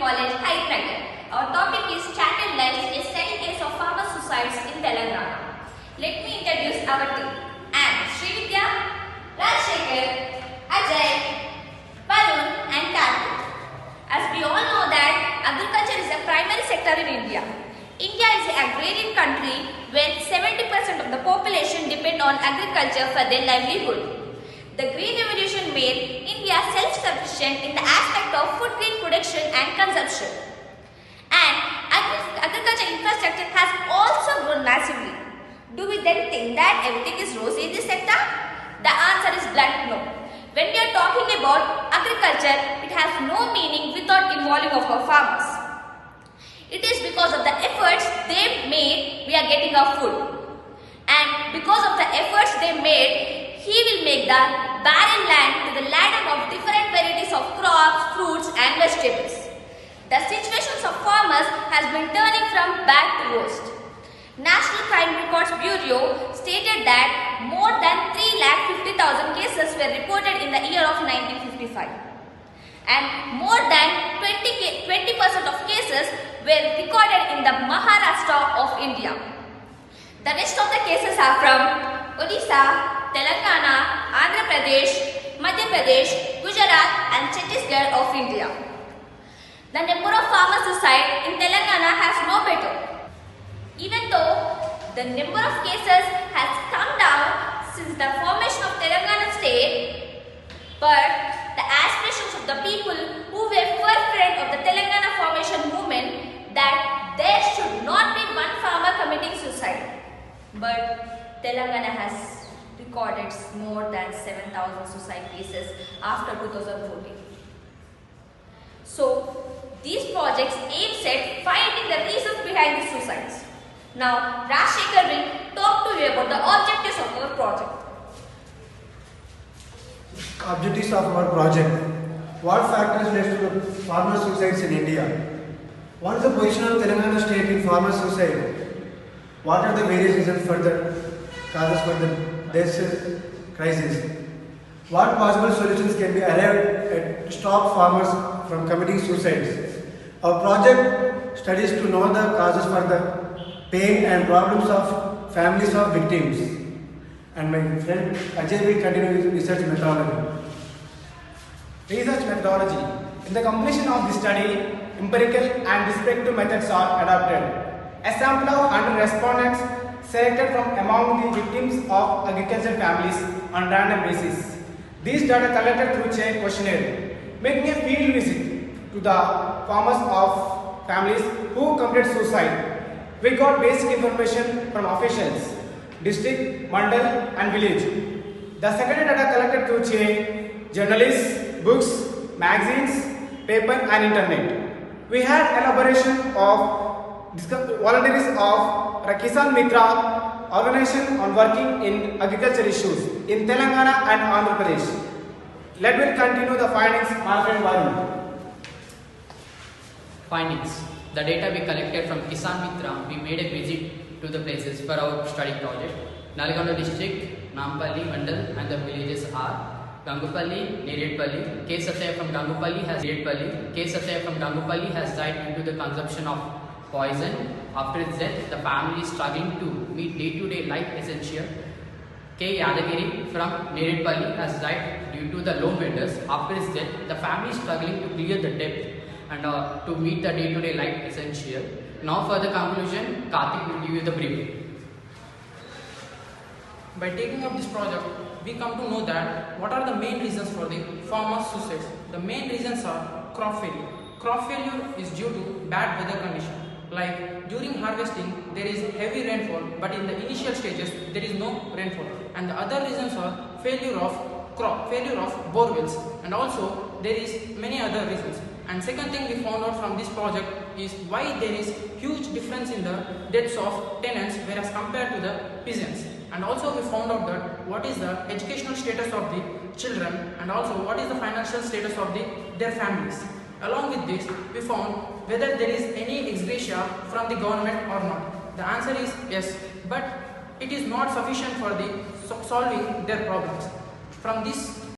College, Hyderabad. Our topic is Chattel Lives, a study case of farmer suicides in Telangana. Let me introduce our team. I am Srividya, Rajshekhar, Ajay, Varun and Karthik. As we all know that agriculture is a primary sector in India. India is an agrarian country where 70% of the population depend on agriculture for their livelihood. The Green Revolution made India self-sufficient in the aspect of food grain production and consumption. And agriculture infrastructure has also grown massively. Do we then think that everything is rosy in this sector? The answer is blunt no. When we are talking about agriculture, it has no meaning without involving of our farmers. It is because of the efforts they made we are getting our food. And because of the efforts they made, he will make the barren land to the land of different varieties of crops, fruits and vegetables. The situations of farmers has been turning from bad to worst. National Crime Records Bureau stated that more than 350,000 cases were reported in the year of 1955. And more than 20% of cases were recorded in the Maharashtra of India. The rest of the cases are from Odisha, Telangana, Andhra Pradesh, Madhya Pradesh, Gujarat and Chhattisgarh of India. The number of farmer suicide in Telangana has no better. Even though the number of cases has come down since the formation of Telangana state, but the aspirations of the people who were forefront of the Telangana formation movement that there should not be one farmer committing suicide. But Telangana has recorded more than 7,000 suicide cases after 2014. So, these projects aim at finding the reasons behind the suicides. Now, Rajshekhar will talk to you about the objectives of our project. Objectives of our project. What factors led to the farmer suicides in India? What is the position of Telangana state in farmer suicide? What are the various reasons for the causes for this crisis? What possible solutions can be arrived at to stop farmers from committing suicides? Our project studies to know the causes for the pain and problems of families of victims. And my friend Ajay will continue his research methodology. Research methodology. In the completion of this study, empirical and descriptive methods are adopted. A sample of 100 respondents selected from among the victims of agricultural families on random basis. These data collected through a questionnaire. Making a field visit to the farmers of families who committed suicide. We got basic information from officials, district, mandal and village. The secondary data collected through a journalists, books, magazines, paper and internet. We had elaboration of volunteers of Kisan Mitra organization on working in agriculture issues in Telangana and Andhra Pradesh. Let me continue the findings, my friend Varun. Findings. The data we collected from Kisan Mitra, we made a visit to the places for our study project. Nalgonda district, Nampalli, Mandal and the villages are Gangupalli, Neredpalli. K. Satya from Gangupalli has Neredpalli. K. Satya from Gangupalli has died due to the consumption of poison. After his death, the family is struggling to meet day-to-day life essential. K. Yadagiri from Neredpalli has died due to the loan vendors. After his death, the family is struggling to clear the debt and to meet the day-to-day life essential. Now for the conclusion, Karthik will give you the brief. By taking up this project, we come to know that what are the main reasons for the farmers' suicides. The main reasons are crop failure. Crop failure is due to bad weather condition. Like during harvesting, there is heavy rainfall, but in the initial stages, there is no rainfall. And the other reasons are failure of crop, failure of borewells, and also there is many other reasons. And second thing we found out from this project is why there is huge difference in the deaths of tenants whereas compared to the peasants. And also we found out that what is the educational status of the children and also what is the financial status of their families. Along with this, we found whether there is any ex gratia from the government or not. The answer is yes, but it is not sufficient for solving their problems. From this